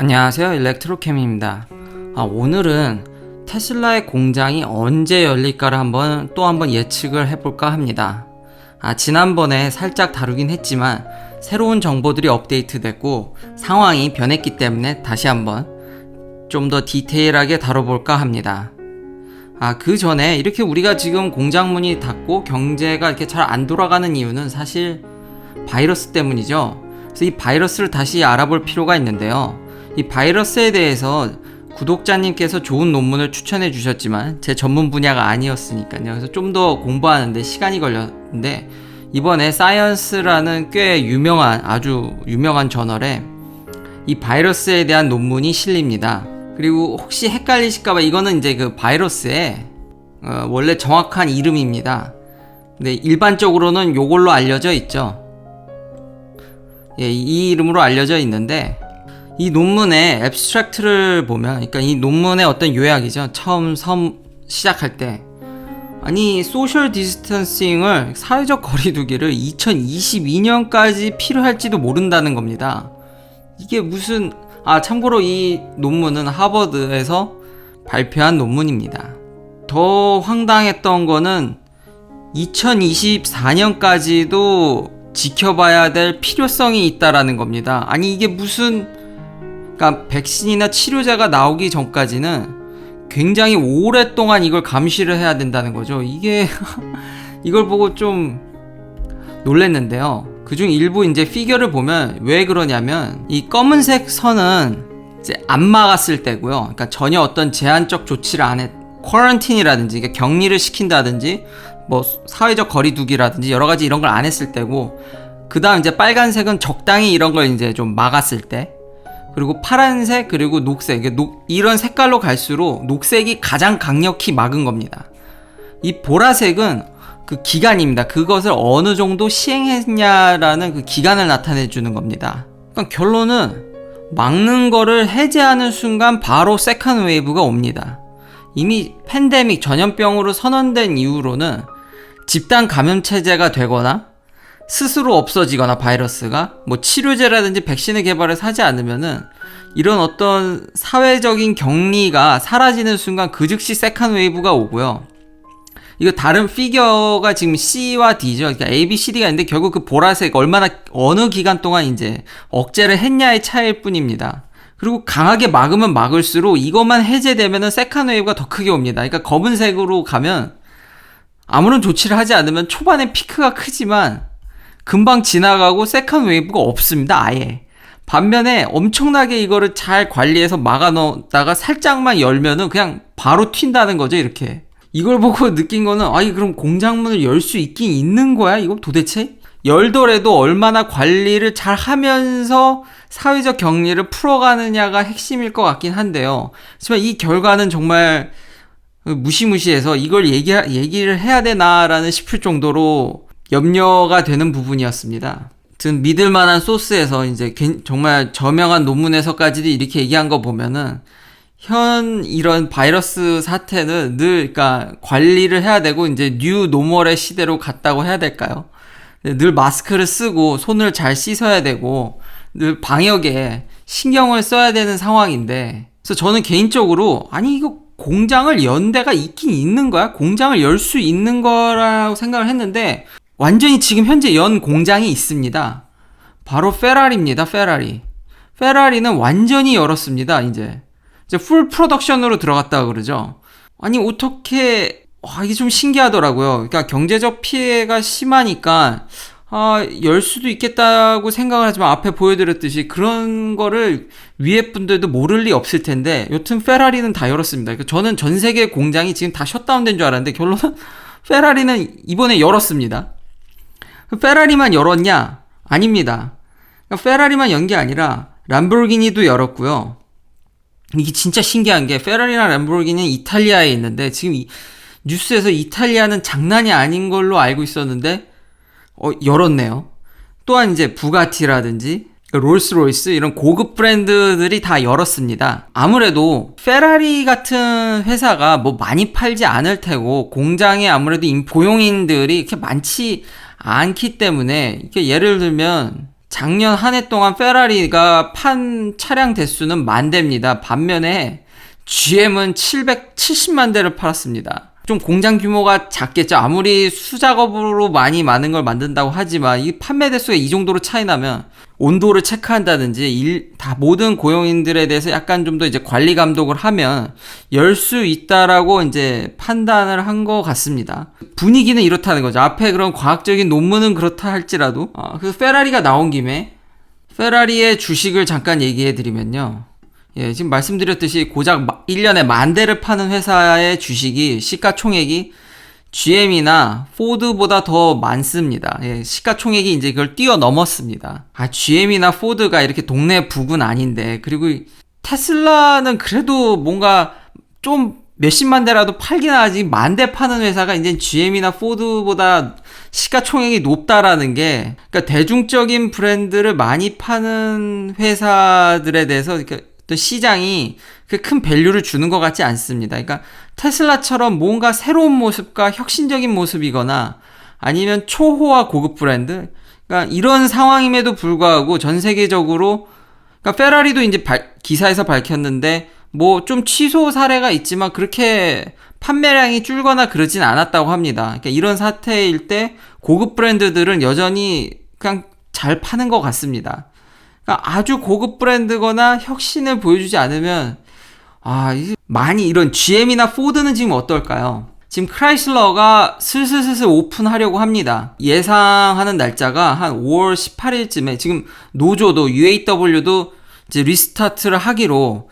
안녕하세요, 일렉트로캠입니다. 오늘은 테슬라의 공장이 언제 열릴까를 또 한번 예측을 해볼까 합니다. 지난번에 살짝 다루긴 했지만 새로운 정보들이 업데이트됐고 상황이 변했기 때문에 다시 한번 좀 더 디테일하게 다뤄볼까 합니다. 그 전에 이렇게 우리가 지금 공장 문이 닫고 경제가 이렇게 잘 안 돌아가는 이유는 사실 바이러스 때문이죠. 그래서 이 바이러스를 다시 알아볼 필요가 있는데요. 이 바이러스에 대해서 구독자님께서 좋은 논문을 추천해 주셨지만 제 전문 분야가 아니었으니까요. 그래서 좀 더 공부하는데 시간이 걸렸는데 이번에 사이언스라는 꽤 아주 유명한 저널에 이 바이러스에 대한 논문이 실립니다. 그리고 혹시 헷갈리실까봐 이거는 이제 그 바이러스의 원래 정확한 이름입니다. 근데 일반적으로는 요걸로 알려져 있죠. 이 이름으로 알려져 있는데 이 논문의 앱스트랙트를 보면, 그러니까 이 논문의 어떤 요약이죠. 처음 시작할 때 소셜 디스턴싱을, 사회적 거리두기를 2022년까지 필요할지도 모른다는 겁니다. 이게 무슨 참고로 이 논문은 하버드에서 발표한 논문입니다. 더 황당했던 거는 2024년까지도 지켜봐야 될 필요성이 있다라는 겁니다. 이게 그러니까 백신이나 치료제가 나오기 전까지는 굉장히 오랫동안 이걸 감시를 해야 된다는 거죠. 이걸 보고 좀 놀랬는데요. 그중 일부 이제 피겨를 보면 왜 그러냐면 이 검은색 선은 이제 안 막았을 때고요. 그러니까 전혀 어떤 제한적 조치를 안 했, 쿼런틴이라든지 그러니까 격리를 시킨다든지 뭐 사회적 거리두기라든지 여러 가지 이런 걸 안 했을 때고, 그 다음 이제 빨간색은 적당히 이런 걸 이제 좀 막았을 때, 그리고 파란색 그리고 녹색, 이런 색깔로 갈수록 녹색이 가장 강력히 막은 겁니다. 이 보라색은 그 기간입니다. 그것을 어느 정도 시행했냐라는 그 기간을 나타내 주는 겁니다. 그러니까 결론은 막는 거를 해제하는 순간 바로 세컨드 웨이브가 옵니다. 이미 팬데믹 전염병으로 선언된 이후로는 집단 감염체제가 되거나 스스로 없어지거나 바이러스가 뭐 치료제라든지 백신을 개발해서 하지 않으면은 이런 어떤 사회적인 격리가 사라지는 순간 그 즉시 세컨드 웨이브가 오고요. 이거 다른 피겨가 지금 C와 D죠. 그러니까 A, B, C, D가 있는데 결국 그 보라색 어느 기간 동안 이제 억제를 했냐의 차이일 뿐입니다. 그리고 강하게 막으면 막을수록 이것만 해제되면은 세컨드 웨이브가 더 크게 옵니다. 그러니까 검은색으로 가면 아무런 조치를 하지 않으면 초반에 피크가 크지만 금방 지나가고 세컨드 웨이브가 없습니다. 아예. 반면에 엄청나게 이거를 잘 관리해서 막아 놓다가 살짝만 열면은 그냥 바로 튄다는 거죠. 이렇게. 이걸 보고 느낀 거는 그럼 공장문을 열 수 있긴 있는 거야? 이거 도대체? 열더라도 얼마나 관리를 잘 하면서 사회적 격리를 풀어가느냐가 핵심일 것 같긴 한데요. 하지만 이 결과는 정말 무시무시해서 이걸 얘기를 해야 되나라는 싶을 정도로 염려가 되는 부분이었습니다. 아무튼 믿을 만한 소스에서 이제 정말 저명한 논문에서까지도 이렇게 얘기한 거 보면은 이런 바이러스 사태는 그러니까 관리를 해야 되고 이제 뉴 노멀의 시대로 갔다고 해야 될까요? 늘 마스크를 쓰고 손을 잘 씻어야 되고 늘 방역에 신경을 써야 되는 상황인데, 그래서 저는 개인적으로 이거 공장을 연 데가 있긴 있는 거야? 공장을 열 수 있는 거라고 생각을 했는데 완전히 지금 현재 연 공장이 있습니다. 바로 페라리입니다. 페라리는 완전히 열었습니다. 이제 풀 프로덕션으로 들어갔다고 그러죠. 어떻게 이게 좀 신기하더라고요. 그러니까 경제적 피해가 심하니까 열 수도 있겠다고 생각을 하지만 앞에 보여드렸듯이 그런 거를 위에 분들도 모를 리 없을 텐데 여튼 페라리는 다 열었습니다. 그러니까 저는 전 세계 공장이 지금 다 셧다운된 줄 알았는데 결론은 페라리는 이번에 열었습니다. 페라리만 열었냐? 아닙니다. 그러니까 페라리만 연 게 아니라 람보르기니도 열었고요. 이게 진짜 신기한 게 페라리랑 람보르기니는 이탈리아에 있는데 지금 뉴스에서 이탈리아는 장난이 아닌 걸로 알고 있었는데 열었네요. 또한 이제 부가티라든지 롤스로이스 이런 고급 브랜드들이 다 열었습니다. 아무래도 페라리 같은 회사가 뭐 많이 팔지 않을 테고 공장에 아무래도 고용인들이 이렇게 많지 않기 때문에, 이렇게 예를 들면 작년 한 해 동안 페라리가 판 차량 대수는 10,000대입니다. 반면에 GM은 770만 대를 팔았습니다. 좀 공장 규모가 작겠죠. 아무리 수작업으로 많은 걸 만든다고 하지만 이 판매 대수가 이 정도로 차이 나면 온도를 체크한다든지 모든 고용인들에 대해서 약간 좀 더 이제 관리 감독을 하면 열 수 있다라고 이제 판단을 한 것 같습니다. 분위기는 이렇다는 거죠. 앞에 그런 과학적인 논문은 그렇다 할지라도 그 페라리가 나온 김에 페라리의 주식을 잠깐 얘기해 드리면요. 예, 지금 말씀드렸듯이 고작 1년에 10,000대를 파는 회사의 주식이 시가총액이 GM이나 포드보다 더 많습니다. 예, 시가총액이 이제 그걸 뛰어넘었습니다. GM이나 포드가 이렇게 동네 북은 아닌데, 그리고 테슬라는 그래도 뭔가 좀 몇십만 대라도 팔긴 하지, 10,000대 파는 회사가 이제 GM이나 포드보다 시가총액이 높다라는 게, 그러니까 대중적인 브랜드를 많이 파는 회사들에 대해서 또 시장이 그 큰 밸류를 주는 것 같지 않습니다. 그러니까 테슬라처럼 뭔가 새로운 모습과 혁신적인 모습이거나 아니면 초호화 고급 브랜드, 그러니까 이런 상황임에도 불구하고 전 세계적으로, 그러니까 페라리도 이제 기사에서 밝혔는데 뭐 좀 취소 사례가 있지만 그렇게 판매량이 줄거나 그러진 않았다고 합니다. 그러니까 이런 사태일 때 고급 브랜드들은 여전히 그냥 잘 파는 것 같습니다. 그러니까 아주 고급 브랜드거나 혁신을 보여주지 않으면 많이 이런 GM이나 포드는 지금 어떨까요? 지금 크라이슬러가 슬슬 오픈하려고 합니다. 예상하는 날짜가 한 5월 18일쯤에 지금 노조도 UAW도 이제 리스타트를 하기로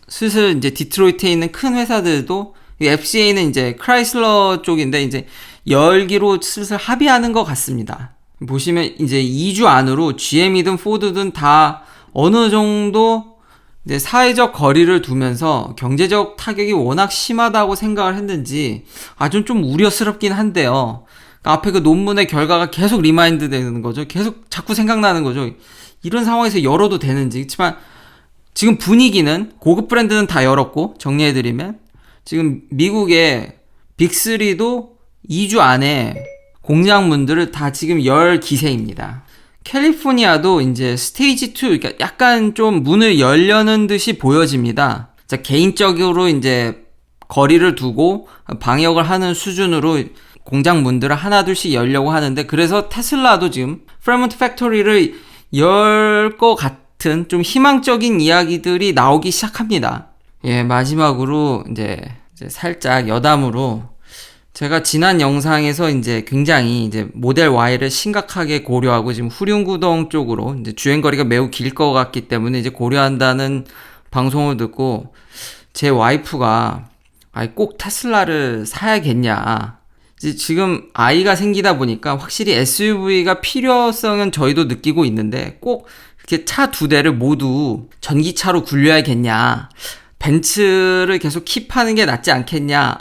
슬슬 이제 디트로이트에 있는 큰 회사들도 FCA는 이제 크라이슬러 쪽인데 이제 열기로 슬슬 합의하는 것 같습니다. 보시면 이제 2주 안으로 GM이든 포드든 다 어느 정도 이제 사회적 거리를 두면서 경제적 타격이 워낙 심하다고 생각을 했는지 좀 우려스럽긴 한데요. 그러니까 앞에 그 논문의 결과가 계속 리마인드 되는 거죠. 계속 자꾸 생각나는 거죠. 이런 상황에서 열어도 되는지. 그렇지만 지금 분위기는 고급 브랜드는 다 열었고, 정리해드리면 지금 미국의 빅3도 2주 안에 공장 문들을 다 지금 열 기세입니다. 캘리포니아도 이제 스테이지 2, 그러니까 약간 좀 문을 열려는 듯이 보여집니다. 자, 개인적으로 이제 거리를 두고 방역을 하는 수준으로 공장 문들을 하나둘씩 열려고 하는데, 그래서 테슬라도 지금 프레몬트 팩토리를 열 것 같은 좀 희망적인 이야기들이 나오기 시작합니다. 예, 마지막으로 이제 살짝 여담으로, 제가 지난 영상에서 이제 굉장히 이제 모델 Y를 심각하게 고려하고 지금 후륜구동 쪽으로 이제 주행거리가 매우 길 것 같기 때문에 이제 고려한다는 방송을 듣고 제 와이프가 꼭 테슬라를 사야겠냐. 이제 지금 아이가 생기다 보니까 확실히 SUV가 필요성은 저희도 느끼고 있는데 꼭 이렇게 차 2대를 모두 전기차로 굴려야겠냐. 벤츠를 계속 킵하는 게 낫지 않겠냐.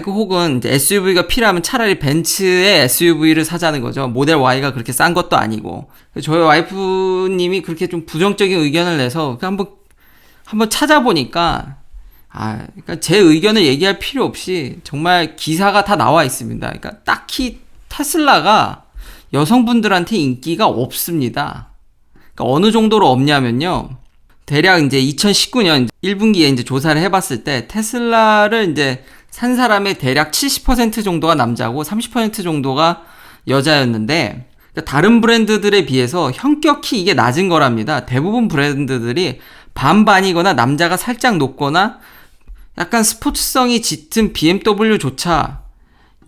혹은 이제 SUV가 필요하면 차라리 벤츠의 SUV를 사자는 거죠. 모델 Y가 그렇게 싼 것도 아니고. 저희 와이프님이 그렇게 좀 부정적인 의견을 내서 한번 찾아보니까, 그러니까 제 의견을 얘기할 필요 없이 정말 기사가 다 나와 있습니다. 그러니까 딱히 테슬라가 여성분들한테 인기가 없습니다. 그러니까 어느 정도로 없냐면요. 대략 이제 2019년 1분기에 이제 조사를 해봤을 때 테슬라를 이제 산 사람의 대략 70% 정도가 남자고 30% 정도가 여자였는데, 그러니까 다른 브랜드들에 비해서 현격히 이게 낮은 거랍니다. 대부분 브랜드들이 반반이거나 남자가 살짝 높거나 약간 스포츠성이 짙은 BMW조차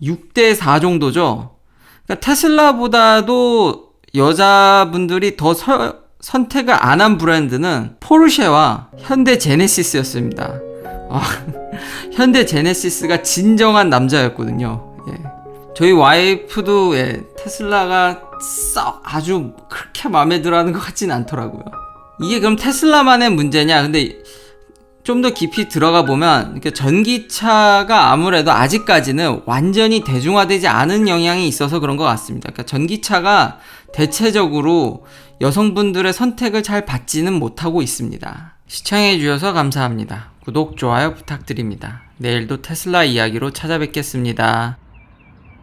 6대4 정도죠. 그러니까 테슬라보다도 여자분들이 더 선택을 안 한 브랜드는 포르쉐와 현대 제네시스였습니다. 현대 제네시스가 진정한 남자였거든요. 예. 저희 와이프도 테슬라가 아주 그렇게 마음에 들어하는 것 같진 않더라고요. 이게 그럼 테슬라만의 문제냐? 근데 좀 더 깊이 들어가 보면 전기차가 아무래도 아직까지는 완전히 대중화되지 않은 영향이 있어서 그런 것 같습니다. 그러니까 전기차가 대체적으로 여성분들의 선택을 잘 받지는 못하고 있습니다. 시청해주셔서 감사합니다. 구독, 좋아요 부탁드립니다. 내일도 테슬라 이야기로 찾아뵙겠습니다.